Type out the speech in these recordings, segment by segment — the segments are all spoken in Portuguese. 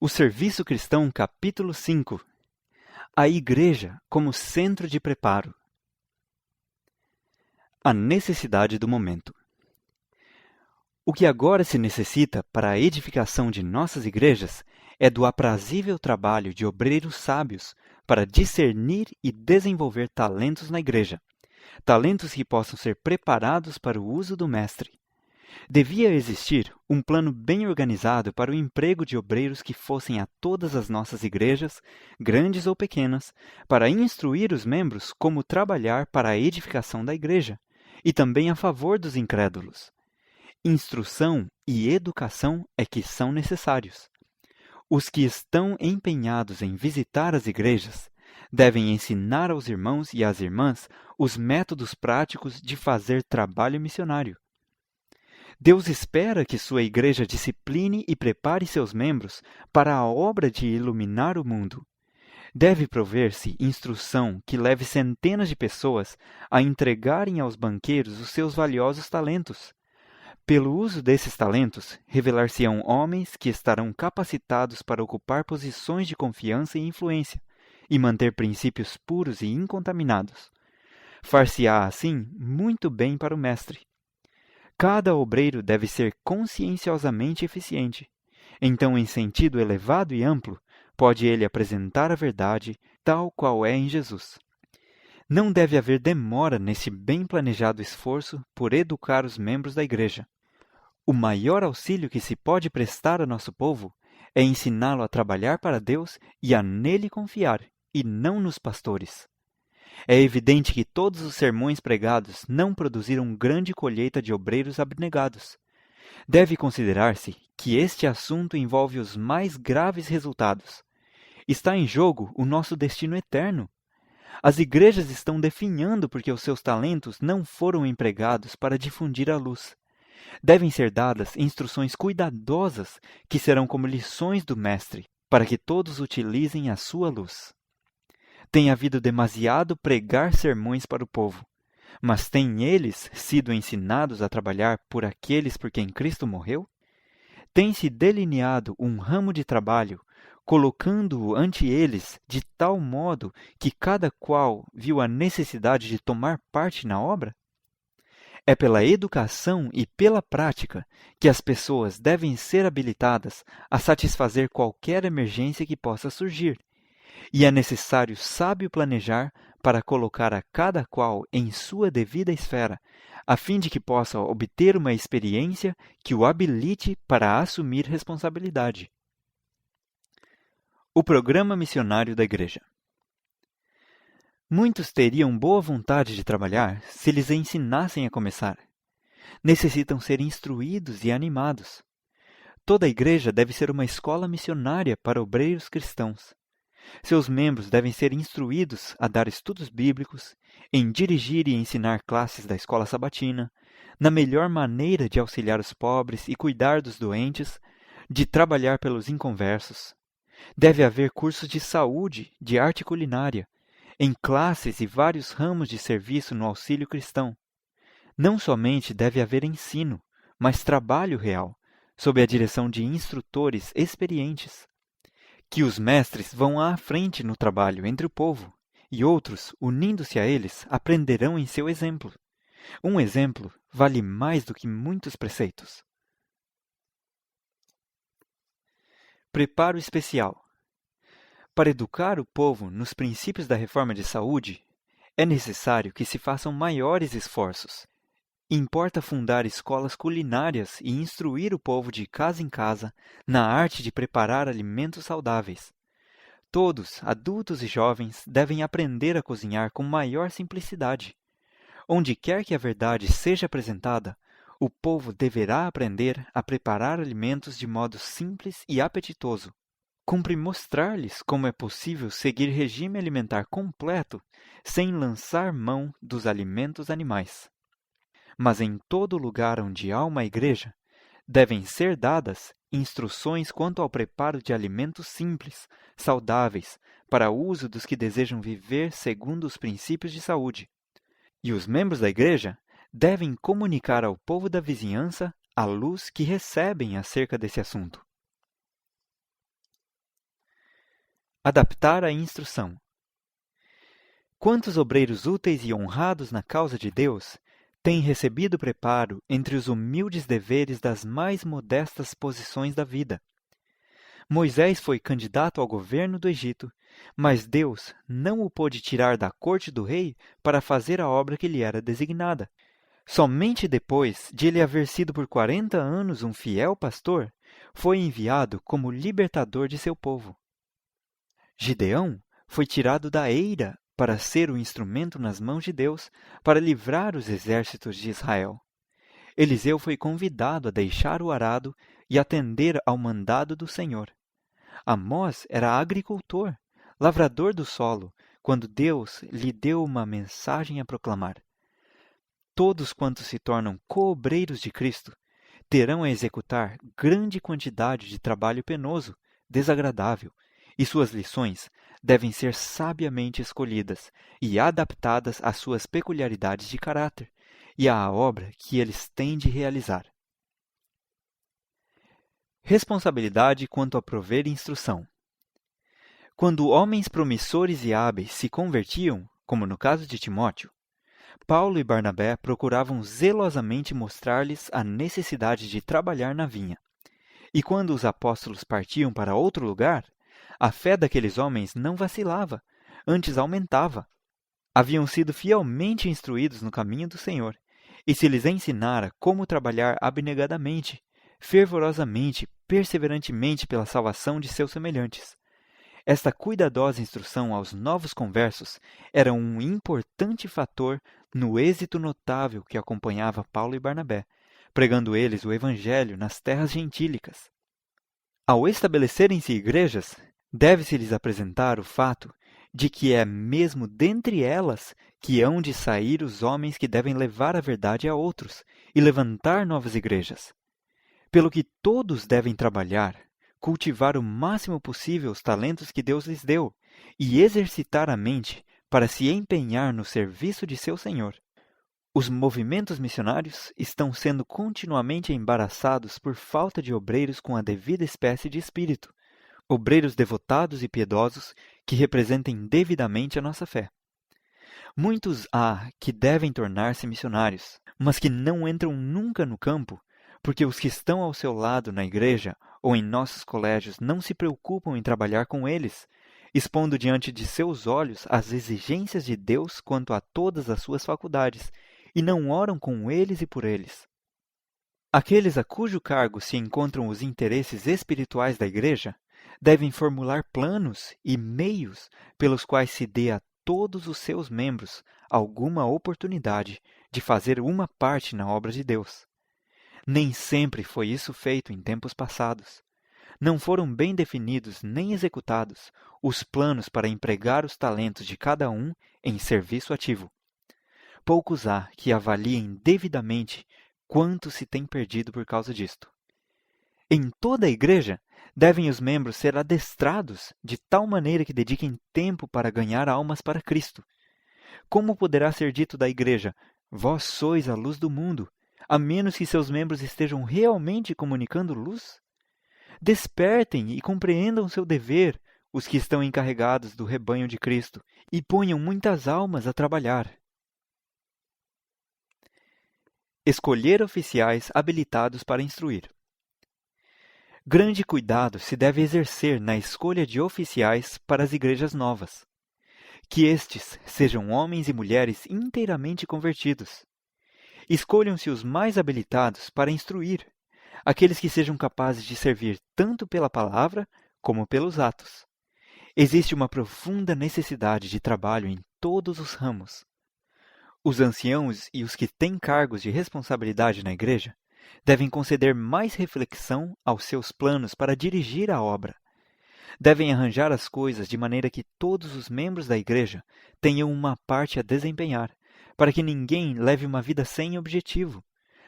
O Serviço Cristão, capítulo 5. A Igreja como centro de preparo. A necessidade do momento. O que agora se necessita para a edificação de nossas igrejas é do aprazível trabalho de obreiros sábios para discernir e desenvolver talentos na igreja, talentos que possam ser preparados para o uso do Mestre. Devia existir um plano bem organizado para o emprego de obreiros que fossem a todas as nossas igrejas, grandes ou pequenas, para instruir os membros como trabalhar para a edificação da igreja, e também a favor dos incrédulos. Instrução e educação é que são necessários. Os que estão empenhados em visitar as igrejas devem ensinar aos irmãos e às irmãs os métodos práticos de fazer trabalho missionário. Deus espera que sua igreja discipline e prepare seus membros para a obra de iluminar o mundo. Deve prover-se instrução que leve centenas de pessoas a entregarem aos banqueiros os seus valiosos talentos. Pelo uso desses talentos, revelar-se-ão homens que estarão capacitados para ocupar posições de confiança e influência, e manter princípios puros e incontaminados. Far-se-á, assim, muito bem para o Mestre. Cada obreiro deve ser conscienciosamente eficiente. Então, em sentido elevado e amplo, pode ele apresentar a verdade tal qual é em Jesus. Não deve haver demora nesse bem planejado esforço por educar os membros da igreja. O maior auxílio que se pode prestar a nosso povo é ensiná-lo a trabalhar para Deus e a nele confiar, e não nos pastores. É evidente que todos os sermões pregados não produziram grande colheita de obreiros abnegados. Deve considerar-se que este assunto envolve os mais graves resultados. Está em jogo o nosso destino eterno. As igrejas estão definhando porque os seus talentos não foram empregados para difundir a luz. Devem ser dadas instruções cuidadosas que serão como lições do Mestre, para que todos utilizem a sua luz. Tem havido demasiado pregar sermões para o povo, mas têm eles sido ensinados a trabalhar por aqueles por quem Cristo morreu? Tem-se delineado um ramo de trabalho, colocando-o ante eles de tal modo que cada qual viu a necessidade de tomar parte na obra? É pela educação e pela prática que as pessoas devem ser habilitadas a satisfazer qualquer emergência que possa surgir. E é necessário sábio planejar para colocar a cada qual em sua devida esfera, a fim de que possa obter uma experiência que o habilite para assumir responsabilidade. O programa missionário da Igreja. Muitos teriam boa vontade de trabalhar se lhes ensinassem a começar. Necessitam ser instruídos e animados. Toda igreja deve ser uma escola missionária para obreiros cristãos. Seus membros devem ser instruídos a dar estudos bíblicos, em dirigir e ensinar classes da escola sabatina, na melhor maneira de auxiliar os pobres e cuidar dos doentes, de trabalhar pelos inconversos. Deve haver cursos de saúde, de arte culinária, em classes e vários ramos de serviço no auxílio cristão. Não somente deve haver ensino, mas trabalho real, sob a direção de instrutores experientes. Que os mestres vão à frente no trabalho entre o povo, e outros, unindo-se a eles, aprenderão em seu exemplo. Um exemplo vale mais do que muitos preceitos. Preparo especial. Para educar o povo nos princípios da reforma de saúde, é necessário que se façam maiores esforços. Importa fundar escolas culinárias e instruir o povo de casa em casa na arte de preparar alimentos saudáveis. Todos, adultos e jovens, devem aprender a cozinhar com maior simplicidade. Onde quer que a verdade seja apresentada, o povo deverá aprender a preparar alimentos de modo simples e apetitoso. Cumpre mostrar-lhes como é possível seguir regime alimentar completo sem lançar mão dos alimentos animais. Mas em todo lugar onde há uma igreja, devem ser dadas instruções quanto ao preparo de alimentos simples, saudáveis, para o uso dos que desejam viver segundo os princípios de saúde. E os membros da igreja devem comunicar ao povo da vizinhança a luz que recebem acerca desse assunto. Adaptar a instrução. Quantos obreiros úteis e honrados na causa de Deus têm recebido preparo entre os humildes deveres das mais modestas posições da vida? Moisés foi candidato ao governo do Egito, mas Deus não o pôde tirar da corte do rei para fazer a obra que lhe era designada. Somente depois de ele haver sido por 40 anos um fiel pastor, foi enviado como libertador de seu povo. Gideão foi tirado da eira para ser o instrumento nas mãos de Deus para livrar os exércitos de Israel. Eliseu foi convidado a deixar o arado e atender ao mandado do Senhor. Amós era agricultor, lavrador do solo, quando Deus lhe deu uma mensagem a proclamar. Todos quantos se tornam coobreiros de Cristo terão a executar grande quantidade de trabalho penoso, desagradável, e suas lições devem ser sabiamente escolhidas e adaptadas às suas peculiaridades de caráter e à obra que eles têm de realizar. Responsabilidade quanto a prover instrução. Quando homens promissores e hábeis se convertiam, como no caso de Timóteo, Paulo e Barnabé procuravam zelosamente mostrar-lhes a necessidade de trabalhar na vinha. E quando os apóstolos partiam para outro lugar, a fé daqueles homens não vacilava, antes aumentava. Haviam sido fielmente instruídos no caminho do Senhor, e se lhes ensinara como trabalhar abnegadamente, fervorosamente, perseverantemente pela salvação de seus semelhantes. Esta cuidadosa instrução aos novos conversos era um importante fator no êxito notável que acompanhava Paulo e Barnabé, pregando eles o Evangelho nas terras gentílicas. Ao estabelecerem-se igrejas, deve-se-lhes apresentar o fato de que é mesmo dentre elas que hão de sair os homens que devem levar a verdade a outros e levantar novas igrejas. Pelo que todos devem trabalhar, cultivar o máximo possível os talentos que Deus lhes deu e exercitar a mente para se empenhar no serviço de seu Senhor. Os movimentos missionários estão sendo continuamente embaraçados por falta de obreiros com a devida espécie de espírito, obreiros devotados e piedosos que representem devidamente a nossa fé. Muitos há que devem tornar-se missionários, mas que não entram nunca no campo, porque os que estão ao seu lado na igreja ou em nossos colégios não se preocupam em trabalhar com eles, expondo diante de seus olhos as exigências de Deus quanto a todas as suas faculdades, e não oram com eles e por eles. Aqueles a cujo cargo se encontram os interesses espirituais da igreja devem formular planos e meios pelos quais se dê a todos os seus membros alguma oportunidade de fazer uma parte na obra de Deus. Nem sempre foi isso feito em tempos passados. Não foram bem definidos nem executados os planos para empregar os talentos de cada um em serviço ativo. Poucos há que avaliem devidamente quanto se tem perdido por causa disto. Em toda a igreja, devem os membros ser adestrados de tal maneira que dediquem tempo para ganhar almas para Cristo. Como poderá ser dito da igreja, vós sois a luz do mundo, a menos que seus membros estejam realmente comunicando luz? Despertem e compreendam seu dever, os que estão encarregados do rebanho de Cristo, e ponham muitas almas a trabalhar. Escolher oficiais habilitados para instruir. Grande cuidado se deve exercer na escolha de oficiais para as igrejas novas. Que estes sejam homens e mulheres inteiramente convertidos. Escolham-se os mais habilitados para instruir, aqueles que sejam capazes de servir tanto pela palavra como pelos atos. Existe uma profunda necessidade de trabalho em todos os ramos. Os anciãos e os que têm cargos de responsabilidade na igreja devem conceder mais reflexão aos seus planos para dirigir a obra. Devem arranjar as coisas de maneira que todos os membros da igreja tenham uma parte a desempenhar, para que ninguém leve uma vida sem objetivo,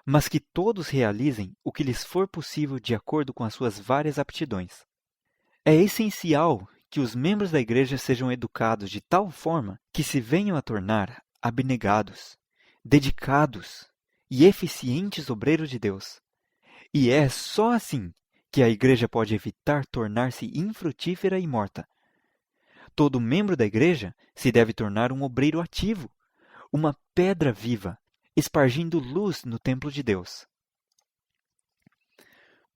mas que todos realizem o que lhes for possível de acordo com as suas várias aptidões. É essencial que os membros da igreja sejam educados de tal forma que se venham a tornar abnegados, dedicados e eficientes obreiros de Deus. E é só assim que a igreja pode evitar tornar-se infrutífera e morta. Todo membro da igreja se deve tornar um obreiro ativo, uma pedra viva, espargindo luz no templo de Deus.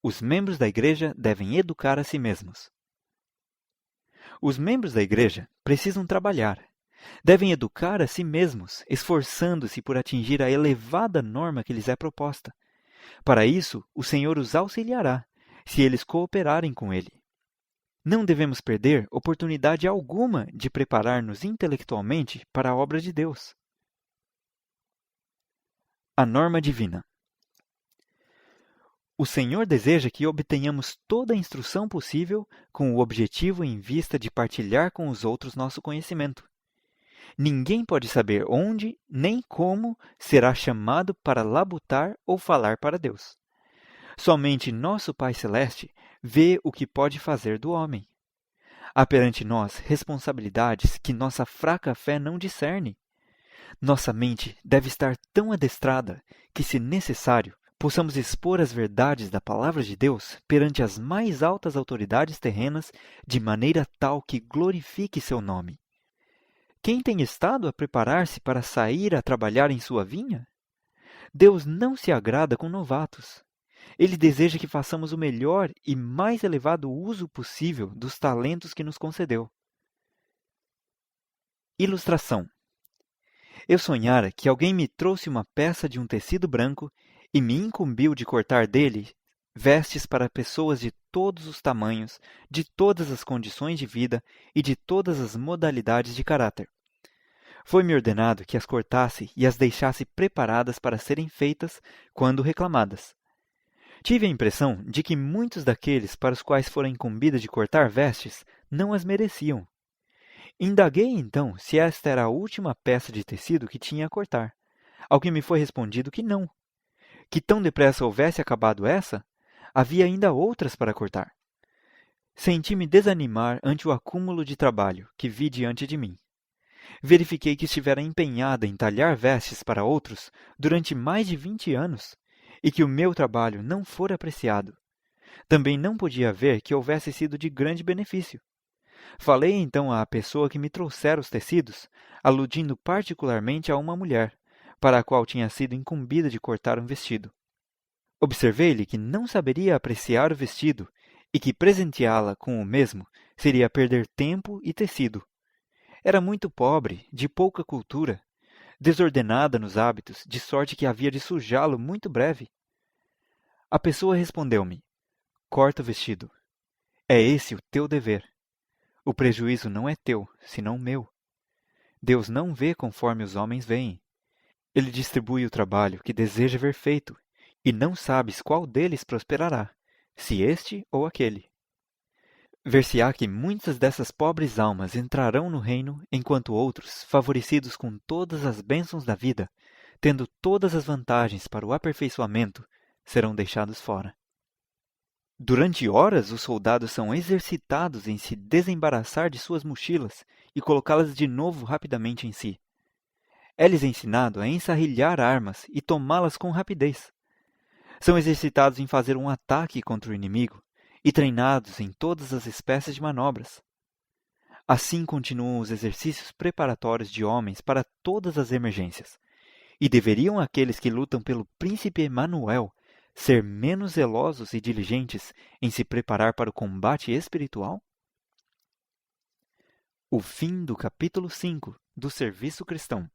Os membros da igreja devem educar a si mesmos. Os membros da igreja precisam trabalhar. Devem educar a si mesmos, esforçando-se por atingir a elevada norma que lhes é proposta. Para isso, o Senhor os auxiliará, se eles cooperarem com Ele. Não devemos perder oportunidade alguma de preparar-nos intelectualmente para a obra de Deus. A norma divina. O Senhor deseja que obtenhamos toda a instrução possível com o objetivo em vista de partilhar com os outros nosso conhecimento. Ninguém pode saber onde nem como será chamado para labutar ou falar para Deus. Somente nosso Pai Celeste vê o que pode fazer do homem. Há perante nós responsabilidades que nossa fraca fé não discerne. Nossa mente deve estar tão adestrada que, se necessário, possamos expor as verdades da Palavra de Deus perante as mais altas autoridades terrenas de maneira tal que glorifique seu nome. Quem tem estado a preparar-se para sair a trabalhar em sua vinha? Deus não se agrada com novatos. Ele deseja que façamos o melhor e mais elevado uso possível dos talentos que nos concedeu. Ilustração. Eu sonhara que alguém me trouxe uma peça de um tecido branco e me incumbiu de cortar dele vestes para pessoas de todos os tamanhos, de todas as condições de vida e de todas as modalidades de caráter. Foi-me ordenado que as cortasse e as deixasse preparadas para serem feitas quando reclamadas. Tive a impressão de que muitos daqueles para os quais fora incumbida de cortar vestes não as mereciam. Indaguei então se esta era a última peça de tecido que tinha a cortar, ao que me foi respondido que não. Que tão depressa houvesse acabado essa, havia ainda outras para cortar. Senti-me desanimar ante o acúmulo de trabalho que vi diante de mim. Verifiquei que estivera empenhada em talhar vestes para outros durante mais de 20 anos e que o meu trabalho não fora apreciado. Também não podia ver que houvesse sido de grande benefício. Falei então à pessoa que me trouxera os tecidos, aludindo particularmente a uma mulher, para a qual tinha sido incumbida de cortar um vestido. Observei-lhe que não saberia apreciar o vestido e que presenteá-la com o mesmo seria perder tempo e tecido. Era muito pobre, de pouca cultura, desordenada nos hábitos, de sorte que havia de sujá-lo muito breve. A pessoa respondeu-me: corta o vestido. É esse o teu dever. O prejuízo não é teu, senão meu. Deus não vê conforme os homens veem. Ele distribui o trabalho que deseja ver feito, e não sabes qual deles prosperará, se este ou aquele. Ver-se-á que muitas dessas pobres almas entrarão no reino, enquanto outros, favorecidos com todas as bênçãos da vida, tendo todas as vantagens para o aperfeiçoamento, serão deixados fora. Durante horas, os soldados são exercitados em se desembaraçar de suas mochilas e colocá-las de novo rapidamente em si. É-lhes ensinado a ensarrilhar armas e tomá-las com rapidez. São exercitados em fazer um ataque contra o inimigo e treinados em todas as espécies de manobras. Assim continuam os exercícios preparatórios de homens para todas as emergências. E deveriam aqueles que lutam pelo príncipe Emanuel ser menos zelosos e diligentes em se preparar para o combate espiritual? O fim do capítulo 5 do Serviço Cristão.